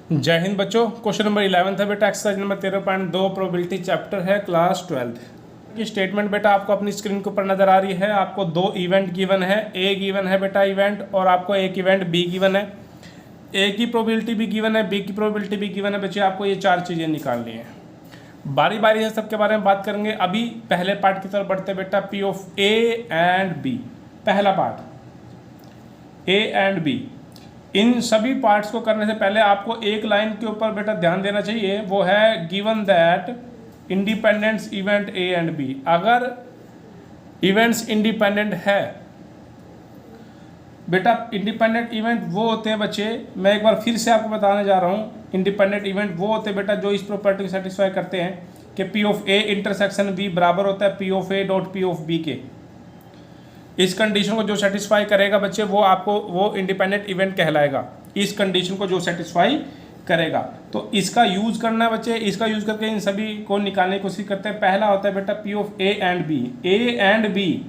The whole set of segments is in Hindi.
जय हिंद बच्चों। क्वेश्चन नंबर 11 है बेटा, एक्सरसाइज नंबर 13.2 प्रोबेबिलिटी चैप्टर है, क्लास 12 की स्टेटमेंट बेटा आपको अपनी स्क्रीन के ऊपर नजर आ रही है। आपको दो इवेंट गिवन है, ए गिवन है बेटा इवेंट, और आपको एक इवेंट बी गिवन है। ए की प्रोबेबिलिटी भी गिवन है, बी की प्रोबेबिलिटी भी गिवन है। बच्चे आपको ये चार चीज़ें निकालनी है, बारी बारी से सबके बारे में बात करेंगे। अभी पहले पार्ट की तरफ बढ़ते बेटा, P of A and B. पहला पार्ट ए एंड बी, इन सभी पार्ट्स को करने से पहले आपको एक लाइन के ऊपर बेटा ध्यान देना चाहिए, वो है given that independence event A and B. अगर इवेंट्स इंडिपेंडेंट है बेटा, इंडिपेंडेंट इवेंट वो होते हैं बच्चे, मैं एक बार फिर से आपको बताने जा रहा हूँ, इंडिपेंडेंट इवेंट वो होते हैं बेटा जो इस प्रॉपर्टी को सेटिस्फाई करते हैं कि P of A intersection B बराबर होता है P of A dot P of B के। इस कंडीशन को जो सेटिस्फाई करेगा बच्चे, वो आपको वो इंडिपेंडेंट इवेंट कहलाएगा। इस कंडीशन को जो सेटिस्फाई करेगा, तो इसका यूज करना है बच्चे। इसका यूज करके इन सभी को निकालने की कोशिश करते हैं। पहला होता है बेटा P of A and B. A and B,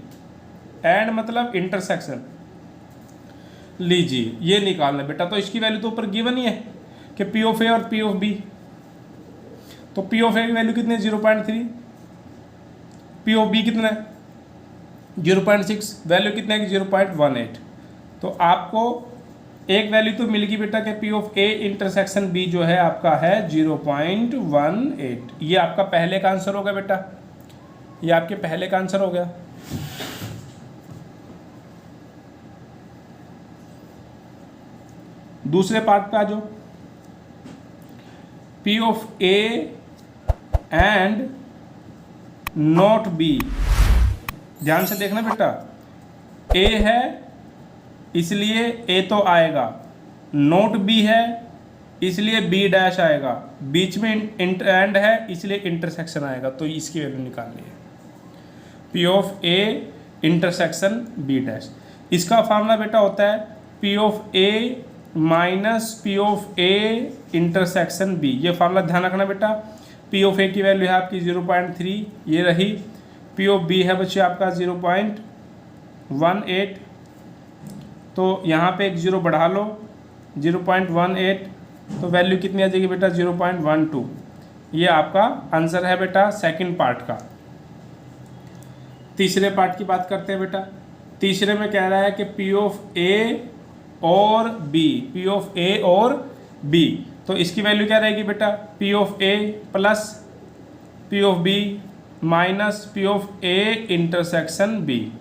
and मतलब इंटरसेक्शन, लीजिए ये निकालना बेटा। तो इसकी वैल्यू तो ऊपर गिवन ही है कि पी ऑफ ए और पी ऑफ बी। तो पी ऑफ ए की वैल्यू कितनी है 0.3, पी ऑफ बी कितना है 0.6, वैल्यू कितना है 0.18। तो आपको एक वैल्यू तो मिलेगी बेटा कि P of A intersection B जो है आपका है 0.18। ये आपका पहले का आंसर हो गया बेटा, ये आपके पहले का आंसर हो गया। दूसरे पार्ट पे आ जाओ, P of A and not be. ध्यान से देखना बेटा, ए है इसलिए ए तो आएगा, नोट बी है इसलिए बी डैश आएगा, बीच में एंड है इसलिए इंटरसेक्शन आएगा। तो इसकी वैल्यू निकालनी है P of A intersection B dash. इसका फार्मूला बेटा होता है P of A minus P of A intersection B. ये फार्मूला ध्यान रखना बेटा। पी ऑफ ए की वैल्यू है आपकी 0.3, ये रही। पी ऑफ बी है बच्चे आपका 0.18, तो यहाँ पे एक जीरो बढ़ा लो 0.18, तो वैल्यू कितनी आ जाएगी बेटा 0.12। ये आपका आंसर है बेटा सेकंड पार्ट का। तीसरे पार्ट की बात करते हैं बेटा। तीसरे में कह रहा है कि पी ऑफ ए और बी, पी ऑफ ए और बी, तो इसकी वैल्यू क्या रहेगी बेटा, P of A plus P of B minus P of A intersection B.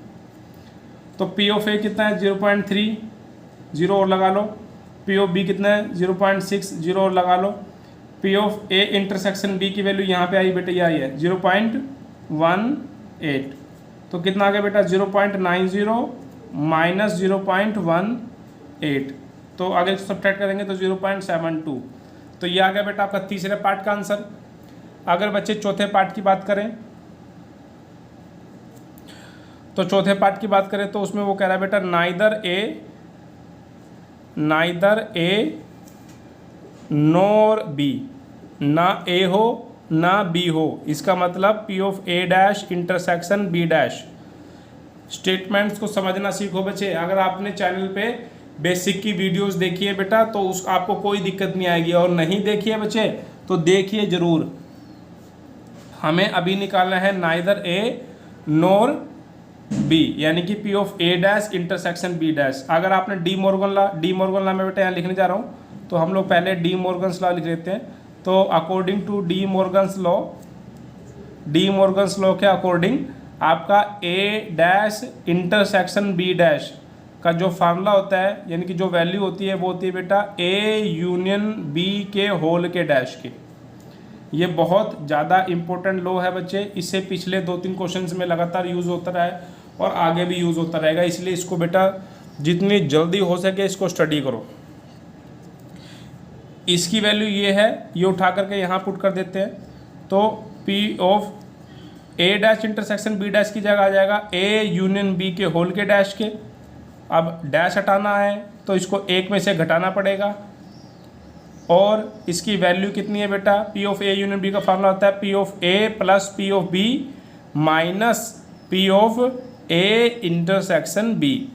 तो पी ऑफ ए कितना है 0.3, जीरो और लगा लो। पी ऑफ बी कितना है 0.6, जीरो और लगा लो। P of A intersection B की वैल्यू यहाँ पे आई बेटा, ये आई है 0.18, तो कितना आ गया बेटा 0.90 माइनस 0.18, तो आगे सब्ट्रैक्ट करेंगे तो 0.72। तो ये आ गया बेटा आपका तीसरे पार्ट का आंसर। अगर बच्चे चौथे पार्ट की बात करें, तो चौथे पार्ट की बात करें तो उसमें वो कह रहा है बेटा नाइदर ए नॉर बी, ना ए हो ना बी हो। इसका मतलब P of A dash intersection B dash. Statements को समझना सीखो बच्चे। अगर आपने चैनल पे बेसिक की वीडियोस देखी है बेटा, तो उस आपको कोई दिक्कत नहीं आएगी, और नहीं देखी है बच्चे तो देखिए ज़रूर। हमें अभी निकालना है नाइदर ए नॉर बी, यानी कि P of A dash intersection B dash. अगर आपने डी मॉर्गन लॉ में बेटा यहाँ लिखने जा रहा हूँ, तो हम लोग पहले डी मॉर्गन्स लॉ लिख लेते हैं। तो according to De Morgan's law के अकॉर्डिंग आपका A dash intersection B dash का जो फार्मूला होता है, यानी कि जो वैल्यू होती है, वो होती है बेटा ए यूनियन बी के होल के डैश के। ये बहुत ज़्यादा इंपॉर्टेंट लॉ है बच्चे। इससे पिछले 2-3 क्वेश्चंस में लगातार यूज़ होता रहा है और आगे भी यूज़ होता रहेगा, इसलिए इसको बेटा जितनी जल्दी हो सके इसको स्टडी करो। इसकी वैल्यू ये है, ये उठा करके यहाँ पुट कर देते हैं, तो P of A dash intersection B dash की जगह आ जाएगा ए यूनियन बी के होल के डैश के। अब डैश हटाना है तो इसको एक में से घटाना पड़ेगा, और इसकी वैल्यू कितनी है बेटा, P of A union B का फार्मूला होता है P of A plus P of B minus P of A intersection B.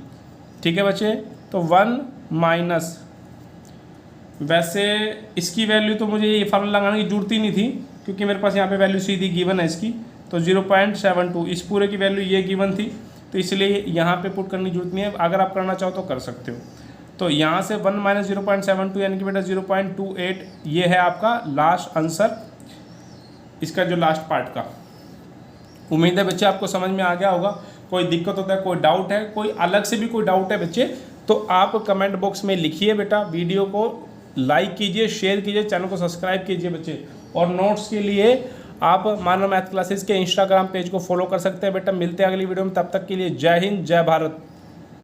ठीक है बच्चे, तो 1 माइनस वैसे इसकी वैल्यू तो मुझे ये फार्मूला लगाने की जरूरत ही नहीं थी, क्योंकि मेरे पास यहाँ पे वैल्यू सीधी गिवन है इसकी। तो 0.72 इस पूरे की वैल्यू ये गिवन थी, तो इसलिए यहाँ पे पुट करने की जरूरत नहीं है। अगर आप करना चाहो तो कर सकते हो। तो यहाँ से 1 - 0.72 यानी कि बेटा 0.28 ये है आपका लास्ट आंसर, इसका जो लास्ट पार्ट का। उम्मीद है बच्चे आपको समझ में आ गया होगा। कोई दिक्कत होता है, कोई डाउट है, कोई अलग से भी कोई डाउट है बच्चे, तो आप कमेंट बॉक्स में लिखिए बेटा। वीडियो को लाइक कीजिए, शेयर कीजिए, चैनल को सब्सक्राइब कीजिए बच्चे। और नोट्स के लिए आप मानव मैथ क्लासेस के इंस्टाग्राम पेज को फॉलो कर सकते हैं बेटा। मिलते हैं अगली वीडियो में, तब तक के लिए जय हिंद, जय भारत।